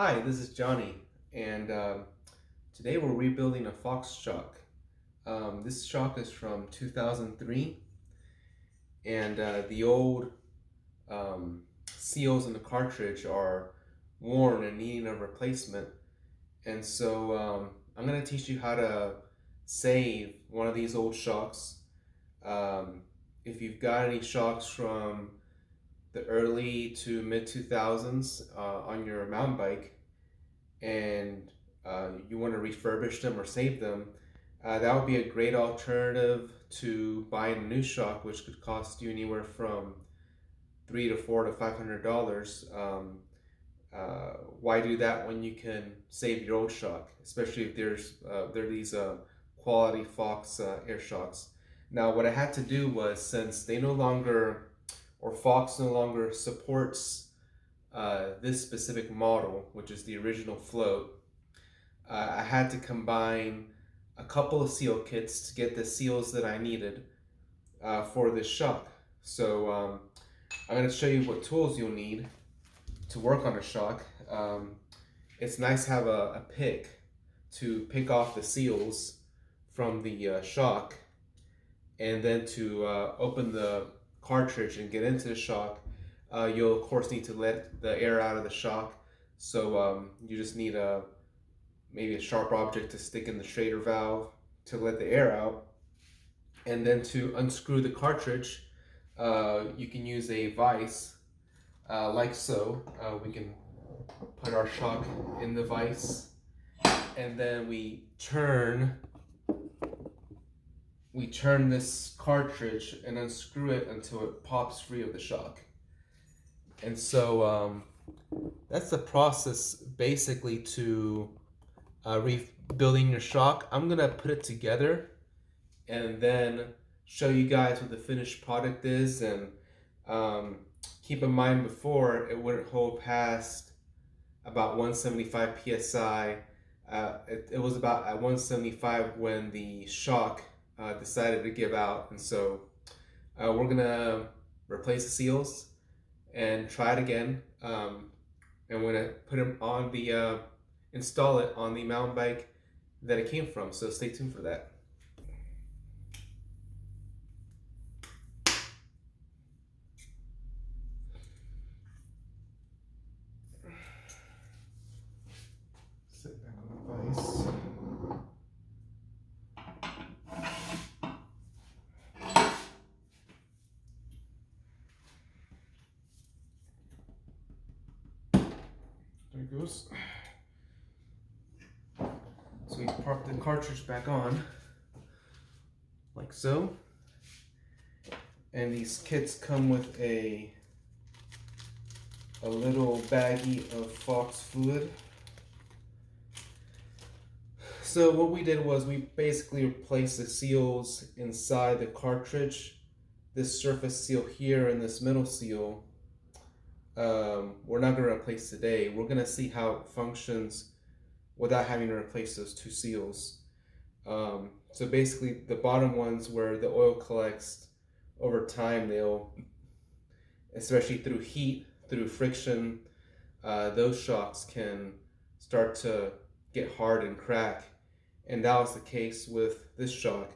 Hi, this is Johnny, and today we're rebuilding a Fox shock. This shock is from 2003, and the old seals in the cartridge are worn and needing a replacement. And so I'm going to teach you how to save one of these old shocks. If you've got any shocks from the early to mid 2000s on your mountain bike, and you want to refurbish them or save them, that would be a great alternative to buying a new shock, which could cost you anywhere from $300 to $400 to $500. Why do that when you can save your old shock, especially if there are these quality Fox air shocks. Now, what I had to do was, since they no longer, or Fox no longer supports this specific model, which is the original float, I had to combine a couple of seal kits to get the seals that I needed for this shock. So I'm going to show you what tools you'll need to work on a shock. It's nice to have a pick to pick off the seals from the shock, and then to open the cartridge and get into the shock. You'll of course need to let the air out of the shock, so you just need maybe a sharp object to stick in the strainer valve to let the air out. And then to unscrew the cartridge, you can use a vise like so. We can put our shock in the vise, and then we turn this cartridge and unscrew it until it pops free of the shock. And so that's the process basically to rebuilding your shock. I'm gonna put it together and then show you guys what the finished product is. And keep in mind, before, it wouldn't hold past about 175 psi. It was about at 175 when the shock decided to give out, and so we're gonna replace the seals and try it again. And we're gonna put them on the install it on the mountain bike that it came from. So stay tuned for that. Sit back on the vise. There it goes. So we pop the cartridge back on, like so. And these kits come with a little baggie of Fox fluid. So what we did was we basically replaced the seals inside the cartridge. This surface seal here and this middle seal, we're not going to replace today. We're going to see how it functions without having to replace those two seals. So basically the bottom ones, where the oil collects over time, they'll, especially through heat, through friction, those shocks can start to get hard and crack. And that was the case with this shock.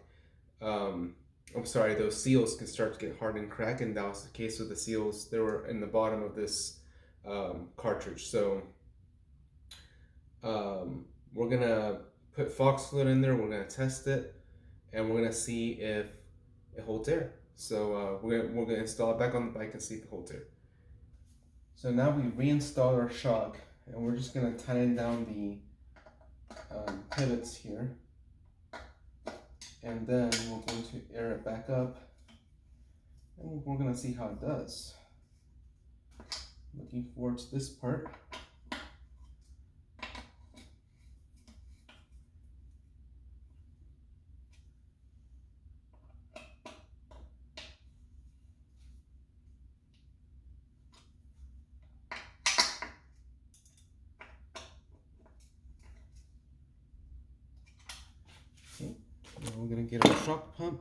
Those seals can start to get hard and crack, and that was the case with the seals that were in the bottom of this cartridge. So we're gonna put Fox fluid in there, we're gonna test it, and we're gonna see if it holds air. So we're gonna install it back on the bike and see if it holds air. So now we reinstalled our shock, and we're just gonna tighten down the pivots here, and then we're going to air it back up, and we're gonna see how it does. Looking forward to this part. Okay, now we're gonna get our shock pump.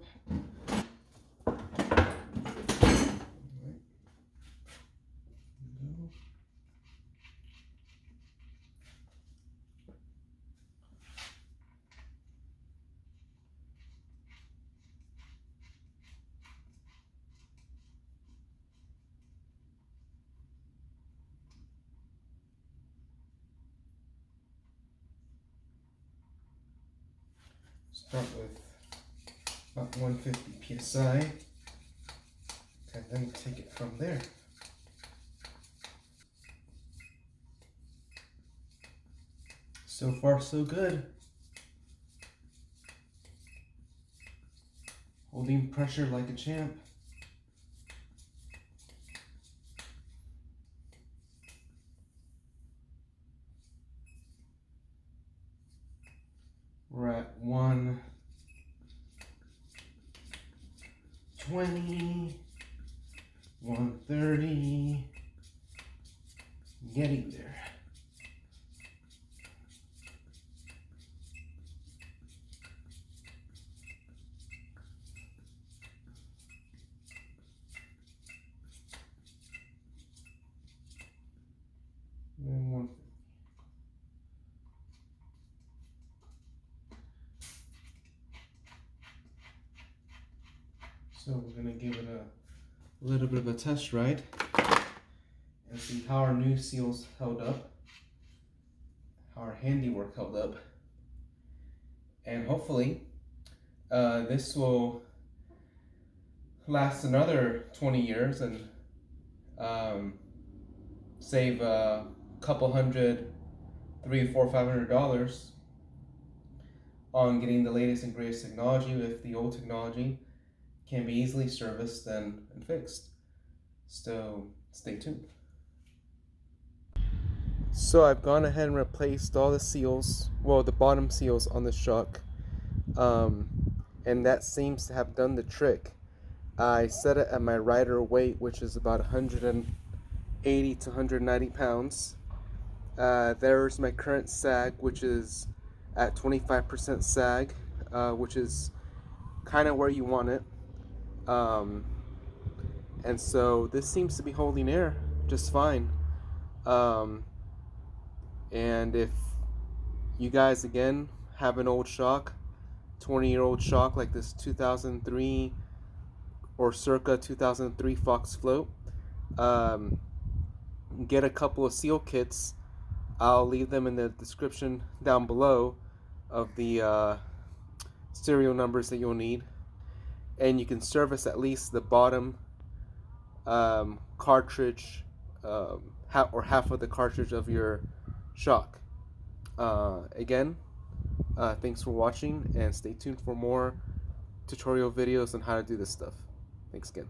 Start with about 150 psi, and then take it from there. So far, so good. Holding pressure like a champ. We're at 120, 130, getting there. And 150. So we're gonna give it a little bit of a test ride and see how our new seals held up, how our handiwork held up, and hopefully this will last another 20 years and save a couple hundred, $300, $400, $500 on getting the latest and greatest technology if the old technology can be easily serviced and fixed. So stay tuned. So I've gone ahead and replaced all the seals, well, the bottom seals on the shock, and that seems to have done the trick. I set it at my rider weight, which is about 180 to 190 pounds. There's my current sag, which is at 25% sag, which is kind of where you want it. And so this seems to be holding air just fine. And if you guys again have an old shock, 20-year-old shock like this 2003 or circa 2003 Fox float, get a couple of seal kits. I'll leave them in the description down below of the serial numbers that you'll need, and you can service at least the bottom cartridge, half of the cartridge of your shock. Again, thanks for watching, and stay tuned for more tutorial videos on how to do this stuff. Thanks again.